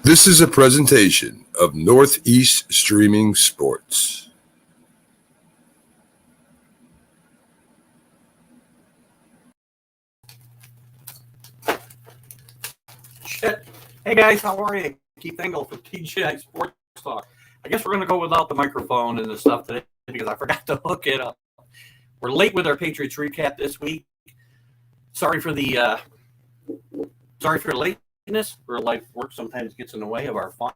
This is a presentation of Northeast Streaming Sports. Shit. Hey guys, how are you? Keith Engel from TGI Sports Talk. I guess we're going to go without the microphone and the stuff today because I forgot to hook it up. We're late with our Patriots recap this week. Sorry for the lateness. Real life work sometimes gets in the way of our fun.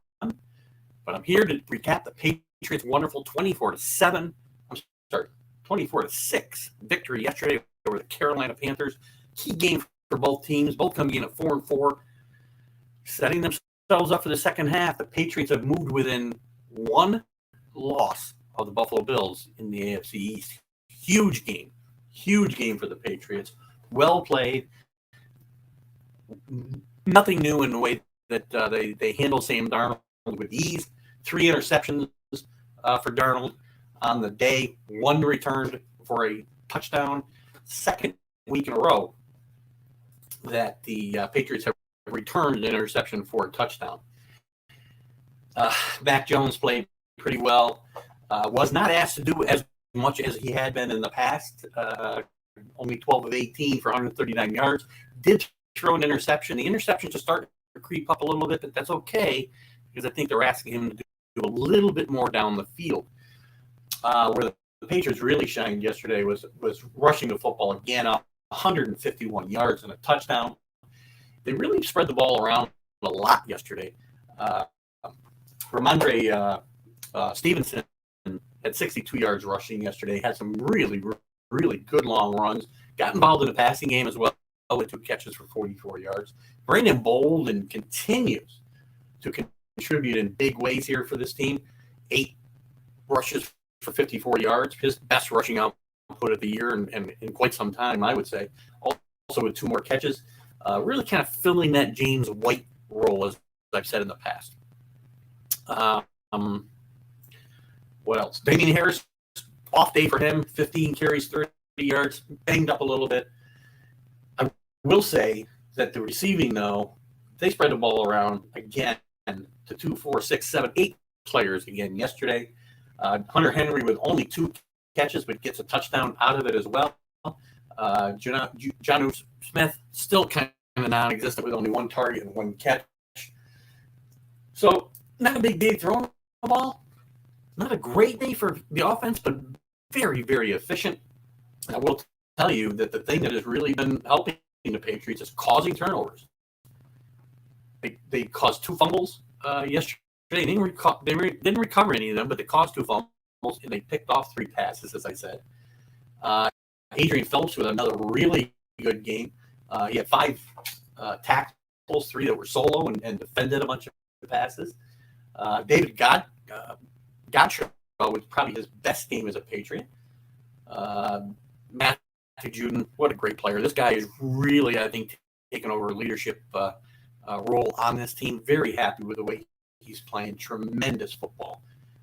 But I'm here to recap the Patriots' wonderful 24-6 victory yesterday over the Carolina Panthers. Key game for both teams, both coming in at 4-4, setting themselves up for the second half. The Patriots have moved within one loss of the Buffalo Bills in the AFC East. Huge game for the Patriots. Well played. Nothing new in the way that they handle Sam Darnold with ease. 3 interceptions for Darnold on the day. 1 returned for a touchdown. Second week in a row that the Patriots have returned an interception for a touchdown. Mac Jones played pretty well. Was not asked to do as much as he had been in the past. Only 12 of 18 for 139 yards. Did throw an interception. The interception just started to creep up a little bit, but that's okay because I think they're asking him to do a little bit more down the field. Where the Patriots really shined yesterday was rushing the football again, up 151 yards and a touchdown. They really spread the ball around a lot yesterday. Ramondre Stevenson had 62 yards rushing yesterday, had some really good long runs, got involved in the passing game as well with 2 catches for 44 yards. Brandon Bolden continues to contribute in big ways here for this team. 8 rushes for 54 yards, his best rushing output of the year and in quite some time, I would say. Also with 2 more catches, really kind of filling that James White role, as I've said in the past. What else? Damian Harris, off day for him, 15 carries, 30 yards, banged up a little bit. I will say that the receiving, though, they spread the ball around again to 2, 4, 6, 7, 8 players again yesterday. Hunter Henry with only 2 catches, but gets a touchdown out of it as well. Jonnu Smith still kind of non-existent with only 1 target and 1 catch. So not a big day throwing the ball. Not a great day for the offense, but very, very efficient. I will tell you that the thing that has really been helping the Patriots is causing turnovers. They caused 2 fumbles yesterday. They didn't recover any of them, but they caused 2 fumbles, and they picked off 3 passes, as I said. Adrian Phillips with another really good game. He had 5 tackles, 3 that were solo and defended a bunch of passes. David Godchaux was probably his best game as a Patriot. Matthew Judon, what a great player. This guy is really, I think, taken over a leadership role on this team. Very happy with the way he's playing. Tremendous football.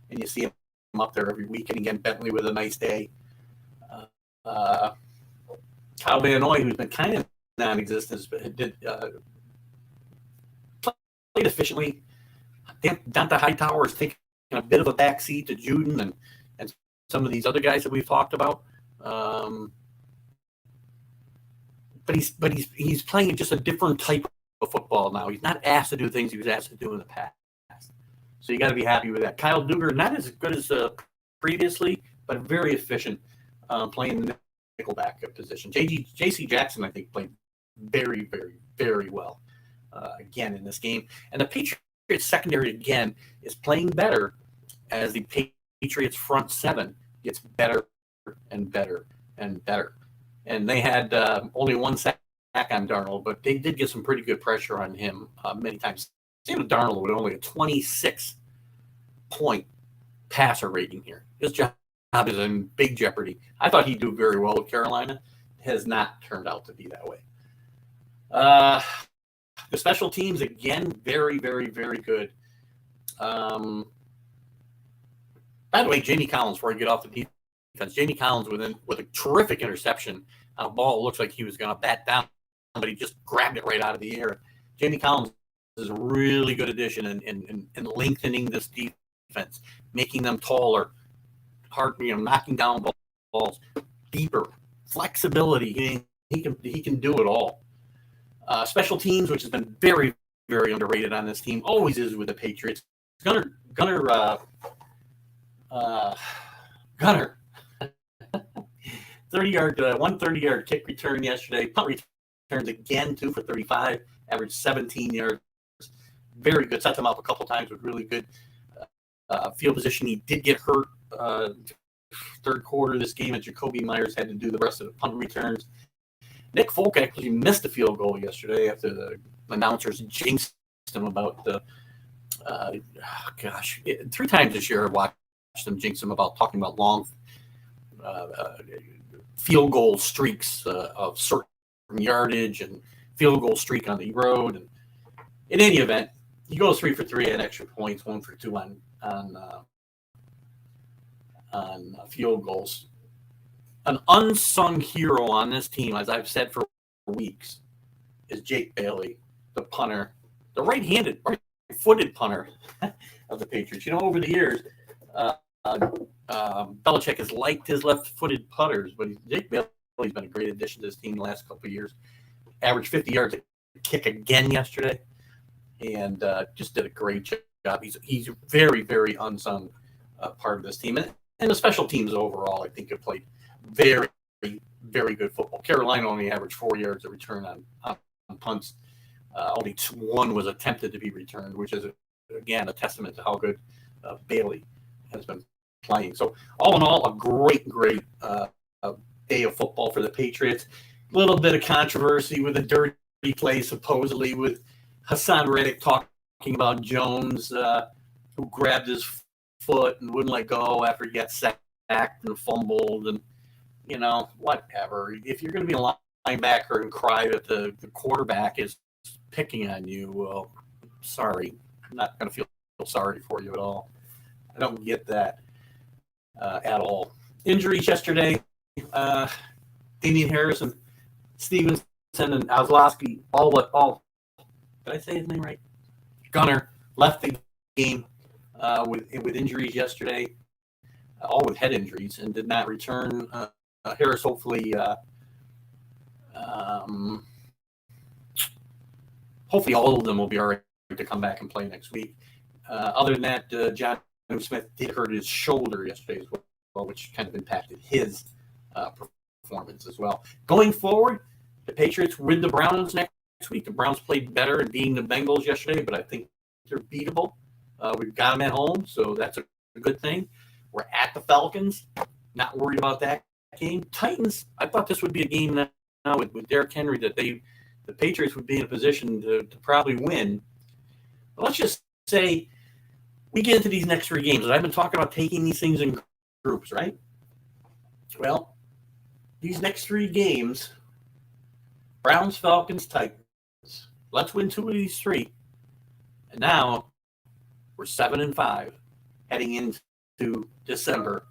And you see him up there every week. And again, Bentley with a nice day. Kyle Van Noy, who's been kind of non-existent, but played efficiently. Dante Hightower is taking a bit of a backseat to Judon and some of these other guys that we've talked about. But he's playing just a different type of football now. He's not asked to do things he was asked to do in the past. So you got to be happy with that. Kyle Duggar, not as good as previously, but very efficient playing the nickelback position. J.C. Jackson, I think, played very, very, very well again in this game. And the Patriots secondary, again, is playing better as the Patriots front 7 gets better and better and better. And they had only 1 sack on Darnold, but they did get some pretty good pressure on him many times. Same with Darnold with only a 26-point passer rating here. His job is in big jeopardy. I thought he'd do very well with Carolina. It has not turned out to be that way. The special teams, again, very, very, very good. By the way, Jamie Collins, before I get off the defense, Jamie Collins with a terrific interception on a ball. It looks like he was going to bat down, but he just grabbed it right out of the air. Jamie Collins is a really good addition in lengthening this defense, making them taller, knocking down balls, deeper, flexibility. He can do it all. Special teams, which has been very, very underrated on this team, always is with the Patriots. Gunner, 130-yard kick return yesterday. Punt returns again, 2 for 35, averaged 17 yards. Very good. Set them up a couple times with really good field position. He did get hurt third quarter of this game, and Jacoby Myers had to do the rest of the punt returns. Nick Folk actually missed a field goal yesterday after the announcers jinxed him about the 3 times this year I watched them jinx him about talking about long field goal streaks of certain yardage and field goal streak on the road. And in any event, he goes 3 for 3 on extra points, 1 for 2 on field goals. An unsung hero on this team, as I've said for weeks, is Jake Bailey, the punter, the right-footed punter of the Patriots. Over the years, Belichick has liked his left-footed putters, but Jake Bailey's been a great addition to this team the last couple of years. Averaged 50 yards a kick again yesterday, and just did a great job. He's a very, very unsung part of this team. And the special teams overall, I think, have played very, very good football. Carolina only averaged 4 yards a return on punts. Only 1 was attempted to be returned, which is, again, a testament to how good Bailey has been playing. So all in all, a great day of football for the Patriots. A little bit of controversy with a dirty play, supposedly, with Hassan Reddick talking about Jones, who grabbed his foot and wouldn't let go after he got sacked and fumbled, and whatever. If you're going to be a linebacker and cry that the quarterback is picking on you, well, sorry, I'm not going to feel sorry for you at all. I don't get that at all. Injuries yesterday, Damian Harris and Stevenson and Ozlowski, all. Did I say his name right? Gunner left the game with injuries yesterday, all with head injuries, and did not return. Harris hopefully all of them will be all right to come back and play next week. Other than that, John Smith did hurt his shoulder yesterday as well, which kind of impacted his performance as well. Going forward, the Patriots with the Browns next week. The Browns played better in beating the Bengals yesterday, but I think they're beatable. We've got them at home, so that's a good thing. We're at the Falcons. Not worried about that game. Titans, I thought this would be a game now with Derrick Henry that the Patriots would be in a position to probably win. But let's just say we get into these next 3 games, and I've been talking about taking these things in groups, right? Well, these next 3 games, Browns, Falcons, Titans. Let's win 2 of these 3. And now we're 7-5 heading into December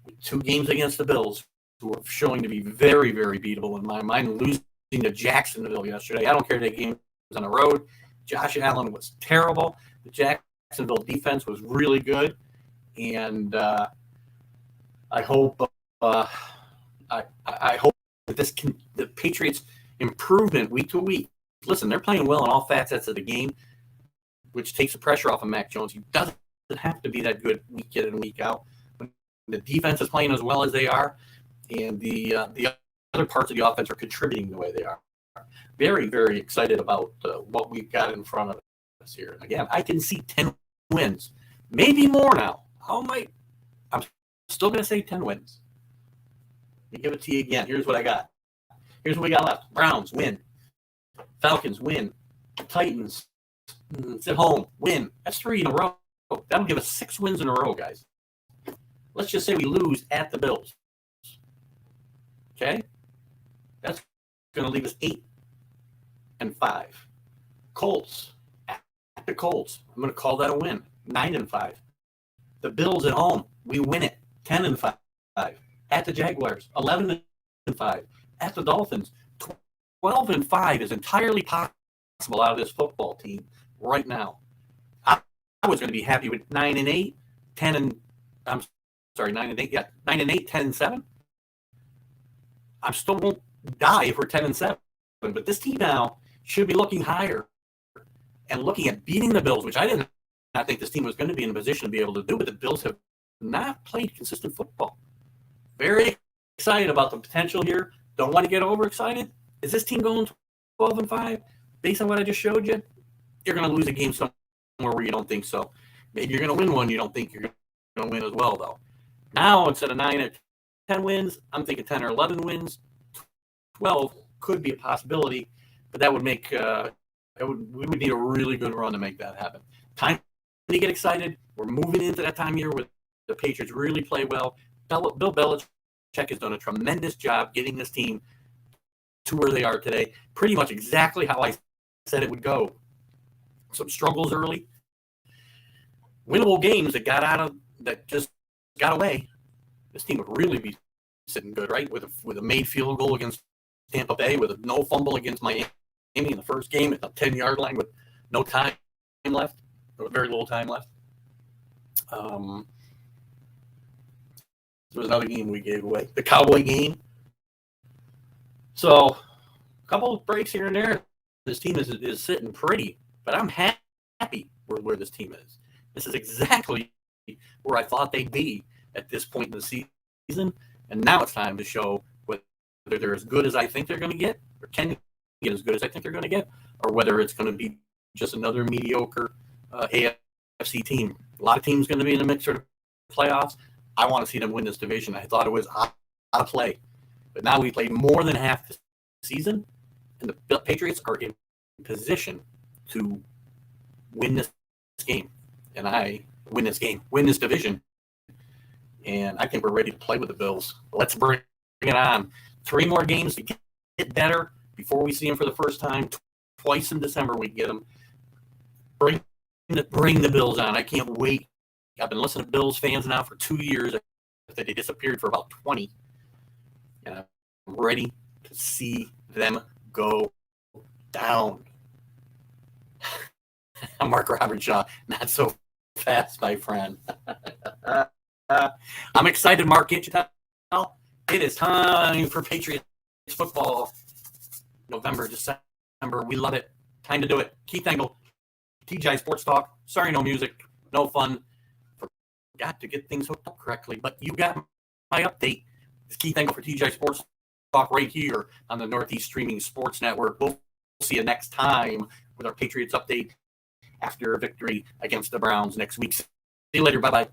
with 2 games against the Bills, who are showing to be very, very beatable in my mind. Losing to Jacksonville yesterday. I don't care that game was on the road. Josh Allen was terrible. The Jacksonville defense was really good. And I hope I hope that the Patriots improvement week to week. Listen, they're playing well in all facets of the game, which takes the pressure off of Mac Jones. He doesn't have to be that good week in and week out. When the defense is playing as well as they are, and the other parts of the offense are contributing the way they are. Very, very excited about what we've got in front of us here. Again, I can see 10 wins, maybe more now. I'm still going to say 10 wins. Let me give it to you again. Here's what I got. Here's what we got left. Browns win. Falcons win. Titans sit home, win. That's 3 in a row. That'll give us 6 wins in a row, guys. Let's just say we lose at the Bills. Okay? That's going to leave us 8-5. Colts at the Colts. I'm going to call that a win. 9-5. The Bills at home. We win it. 10-5. At the Jaguars. 11-5. At the Dolphins. 12-5 is entirely possible out of this football team. right now. I was going to be happy with 9-8, 10 and I'm sorry, 9-8, yeah, 9-8, 10-7. I still won't die if we're 10-7, but this team now should be looking higher and looking at beating the Bills, which I did not think this team was going to be in a position to be able to do, but the Bills have not played consistent football. Very excited about the potential here. Don't want to get overexcited. Is this team going 12-5 based on what I just showed you? You're going to lose a game somewhere where you don't think so. Maybe you're going to win one you don't think you're going to win as well, though. Now, instead of 9 or 10 wins, I'm thinking 10 or 11 wins. 12 could be a possibility, but that would make we would need a really good run to make that happen. Time to get excited. We're moving into that time of year where the Patriots really play well. Bill Belichick has done a tremendous job getting this team to where they are today. Pretty much exactly how I said it would go. Some struggles early. Winnable games that just got away. This team would really be sitting good, right? With a made field goal against Tampa Bay, with a no fumble against Miami in the first game at the 10-yard line with no time left, or very little time left. There was another game we gave away, the Cowboy game. So, a couple of breaks here and there. This team is sitting pretty, but I'm happy where this team is. This is exactly where I thought they'd be at this point in the season, and now it's time to show whether they're as good as I think they're going to get, or can get as good as I think they're going to get, or whether it's going to be just another mediocre AFC team. A lot of teams going to be in the mix for the playoffs. I want to see them win this division. I thought it was out of play, but now we played more than half the season, and the Patriots are in position to win this game, and win this division. And I think we're ready to play with the Bills. Let's bring it on. 3 more games to get better before we see them for the first time. Twice in December we get them. Bring the Bills on. I can't wait. I've been listening to Bills fans now for 2 years. They disappeared for about 20. And I'm ready to see them go down. I'm Mark Robert Shaw. Not so fast, my friend. I'm excited, Mark. Can't you tell? It is time for Patriots football. November, December. We love it. Time to do it. Keith Engel, TGI Sports Talk. Sorry, no music, no fun. Forgot to get things hooked up correctly, but you got my update. It's Keith Engel for TGI Sports Talk right here on the Northeast Streaming Sports Network. We'll see you next time with our Patriots update after a victory against the Browns next week. See you later. Bye-bye.